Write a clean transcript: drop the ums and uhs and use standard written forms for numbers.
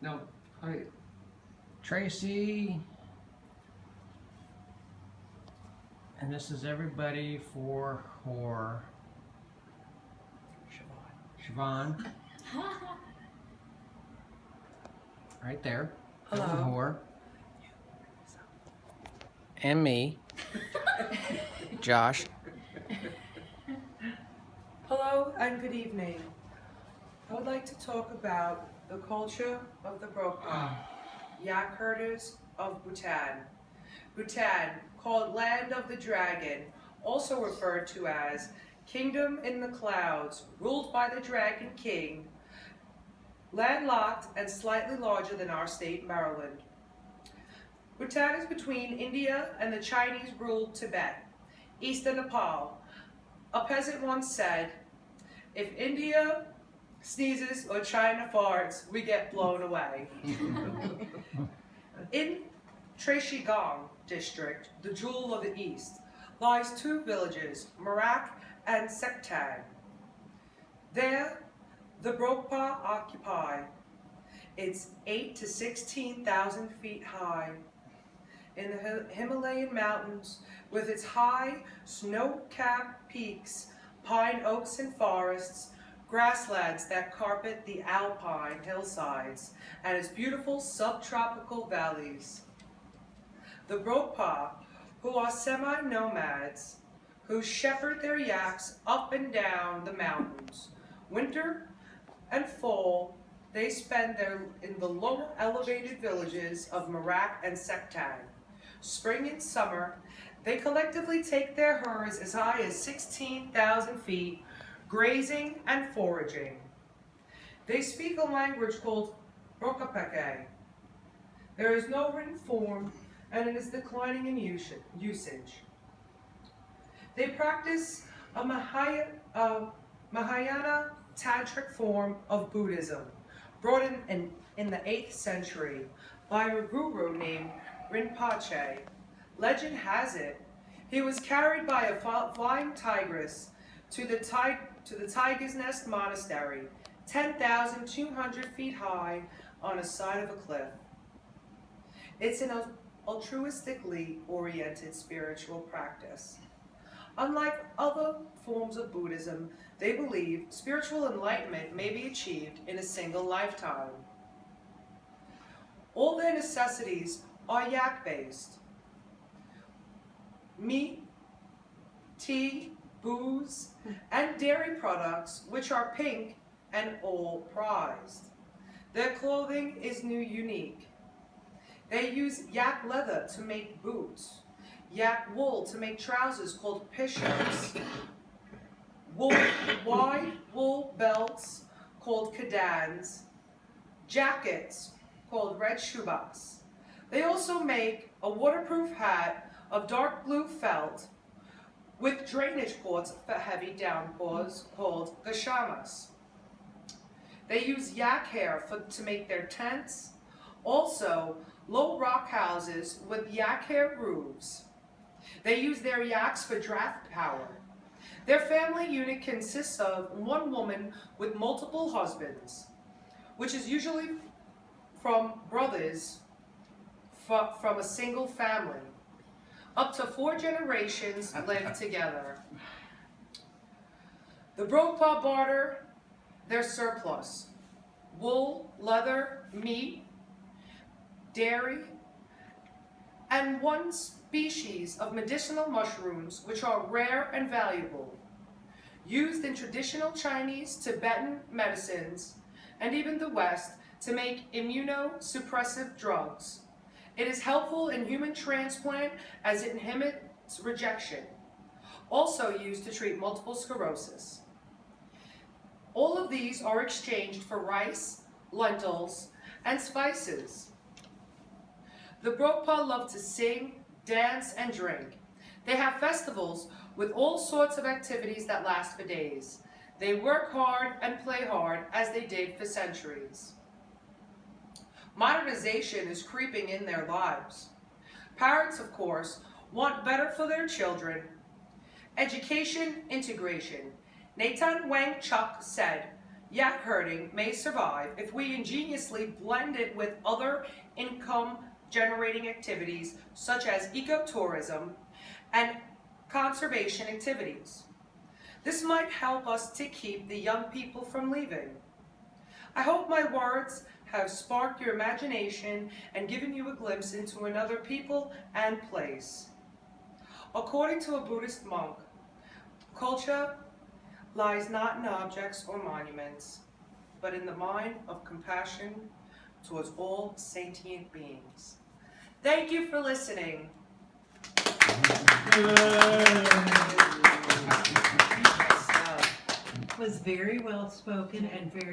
No. Hi. Tracy. And this is everybody for whore. Siobhan. Right there. Hello. Whore. And me. Josh. Hello and good evening. I would like to talk about the culture of the Brokaw, yak herders of Bhutan. Bhutan, called Land of the Dragon, also referred to as Kingdom in the Clouds, ruled by the Dragon King, landlocked and slightly larger than our state, Maryland. Bhutan is between India and the Chinese-ruled Tibet, east of Nepal. A peasant once said, "If India sneezes or China farts, we get blown away." In Treishigang district, the jewel of the East, lies two villages, Marak and Sektang. There, the Brokpa occupy. It's 8 to 16,000 feet high. In the Himalayan mountains, with its high, snow-capped peaks, pine oaks and forests, grasslands that carpet the alpine hillsides, and its beautiful subtropical valleys. The Brokpa, who are semi-nomads, who shepherd their yaks up and down the mountains. Winter and fall, they spend in the lower elevated villages of Marak and Sektang. Spring and summer, they collectively take their herds as high as 16,000 feet, grazing and foraging. They speak a language called Brokapeke. There is no written form, and it is declining in usage. They practice a Mahayana tantric form of Buddhism, brought in the 8th century by a guru named Rinpoche. Legend has it, he was carried by a flying tigress to the Tiger's Nest Monastery, 10,200 feet high on a side of a cliff. It's an altruistically oriented spiritual practice. Unlike other forms of Buddhism, they believe spiritual enlightenment may be achieved in a single lifetime. All their necessities are yak-based. Meat, tea, booze, and dairy products, which are pink and all prized. Their clothing is unique. They use yak leather to make boots, yak wool to make trousers called pishos, wide wool belts called kadans, jackets called red shubas. They also make a waterproof hat of dark blue felt with drainage cords for heavy downpours called gashamas. They use yak hair to make their tents, also low rock houses with yak hair roofs. They use their yaks for draft power. Their family unit consists of one woman with multiple husbands, which is usually from brothers from a single family. Up to 4 generations live together. The Brokpa barter their surplus: wool, leather, meat, dairy, and one species of medicinal mushrooms which are rare and valuable, used in traditional Chinese, Tibetan medicines, and even the West to make immunosuppressive drugs. It is helpful in human transplant as it inhibits rejection, also used to treat multiple sclerosis. All of these are exchanged for rice, lentils, and spices. The Brokpa love to sing, dance, and drink. They have festivals with all sorts of activities that last for days. They work hard and play hard as they did for centuries. Modernization is creeping in their lives. Parents, of course, want better for their children. Education integration. Nathan Wang Chuk said, yak herding may survive if we ingeniously blend it with other income-generating activities such as ecotourism and conservation activities. This might help us to keep the young people from leaving. I hope my words have sparked your imagination and given you a glimpse into another people and place. According to a Buddhist monk, culture lies not in objects or monuments, but in the mind of compassion towards all sentient beings. Thank you for listening. Was very well spoken and very